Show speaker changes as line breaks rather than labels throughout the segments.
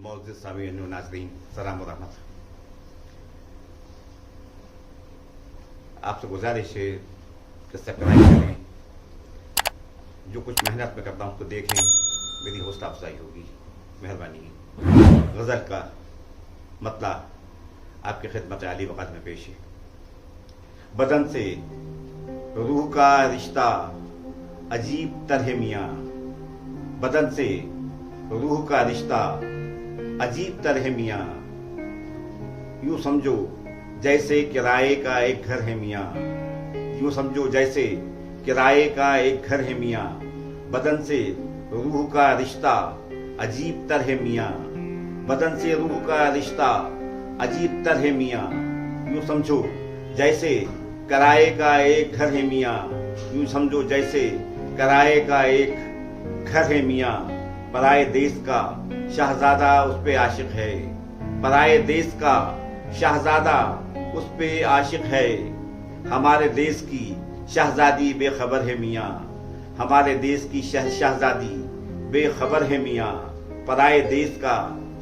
मोअज़्ज़िज़ सामीईन व नाज़रीन, सलाम व रहमत। आपसे गुजारिश है कि सब्सक्राइब करें, जो कुछ मेहनत में करता हूँ उसको देखें, मेरी हौसला अफजाई होगी, मेहरबानी। गज़ल का मतला आपकी खिदमत आली वक़्त में पेश है। बदन से रूह का रिश्ता अजीब तरह मियाँ, बदन से रूह का रिश्ता अजीब तरह मियाँ, यूं समझो जैसे किराए का एक घर है मियाँ, यूं समझो जैसे किराए का एक घर है मियाँ। बदन से रूह का रिश्ता अजीब तरह मियाँ, बदन से रूह का रिश्ता अजीब तरह मियाँ, यूं समझो जैसे किराए का एक घर है मियाँ, यूं समझो जैसे किराए का एक घर है मियाँ। पराए देश का शहजादा उस पे आशिक है, पराए देश का शहजादा उस पे आशिक है। हमारे देश की शहजादी बेखबर है मियाँ, हमारे देश की शहजादी बेखबर है मियाँ। पराए देश का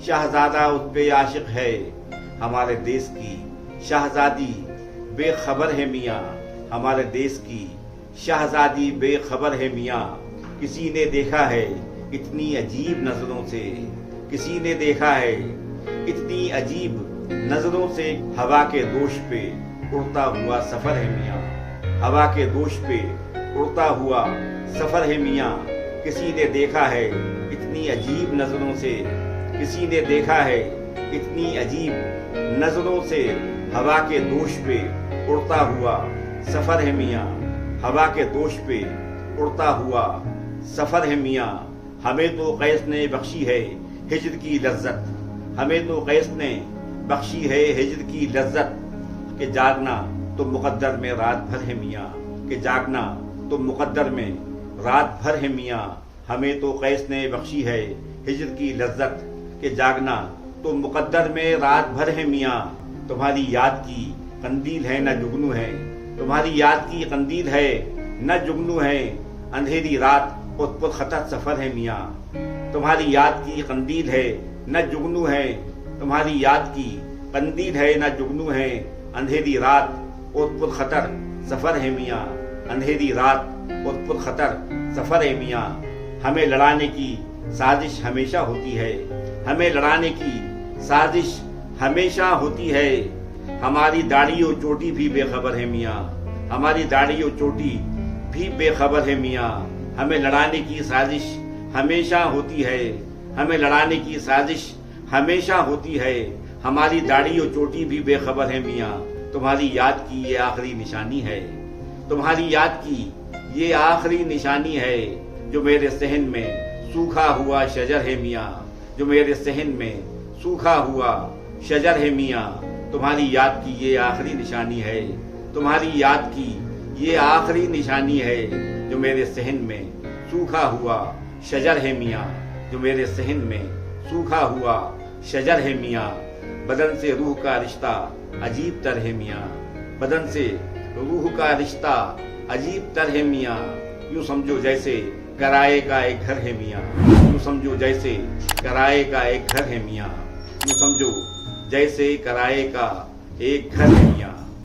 शहजादा उस पे आशिक है, हमारे देश की शहजादी बेखबर है मियाँ, हमारे देश की शहजादी बेखबर है मियाँ। किसी ने देखा है इतनी अजीब नजरों से, किसी ने देखा है इतनी अजीब नजरों से। हवा के दोष पे उड़ता हुआ सफर है मियाँ, हवा के दोष पे उड़ता हुआ सफर है मियाँ। किसी ने देखा है इतनी अजीब नजरों से, किसी ने देखा है इतनी अजीब नजरों से। हवा के दोष पे उड़ता हुआ सफर है मियाँ, हवा के दोष पे उड़ता हुआ सफर है मियाँ। हमें तो कैस ने बख्शी है हिज्र की लज्जत, हमें तो कैस ने बख्शी है हिज्र की लज्जत। के जागना तो मुकद्दर में रात भर है मियाँ, के जागना तो मुकद्दर में रात भर है मियाँ। हमें तो कैस ने बख्शी है हिज्र की लज्जत, के जागना तो मुकद्दर में रात भर है मियाँ। तुम्हारी याद की कंदील है न जुगनू है, तुम्हारी याद की कंदील है न जुगनू है। अंधेरी रात पुर खतर सफर है मियाँ, तुम्हारी याद की कंदील है न जुगनू है, तुम्हारी याद की कंदील है न जुगनू है। अंधेरी रात पुर खतर सफर है मियाँ, अंधेरी रात पुर खतर सफर है मियाँ। हमें लड़ाने की साजिश हमेशा होती है, हमें लड़ाने की साजिश हमेशा होती है। हमारी दाढ़ी और चोटी भी बेखबर है मियाँ, हमारी दाढ़ी और चोटी भी बेखबर है मियाँ। हमें लड़ाने की साजिश हमेशा होती है, हमें लड़ाने की साजिश हमेशा होती है। हमारी दाढ़ी और चोटी भी बेखबर है मियाँ। तुम्हारी याद की ये आखिरी निशानी है, तुम्हारी याद की ये आखिरी निशानी है। जो मेरे सहन में सूखा हुआ शजर है मियाँ, जो मेरे सहन में सूखा हुआ शजर है मियाँ। तुम्हारी याद की ये आखिरी निशानी है, तुम्हारी याद की ये आखिरी निशानी है। जो मेरे सहन में सूखा हुआ शजर है मियाँ, जो मेरे सहन में सूखा हुआ शजर है मियाँ। बदन से रूह का रिश्ता अजीब तरह है मियाँ, बदन से रूह का रिश्ता अजीब तरह है मियाँ। यूं समझो जैसे किराए का एक घर है मियाँ, यूं समझो जैसे किराए का एक घर है मियाँ, यूं समझो जैसे किराए का एक घर है मियाँ।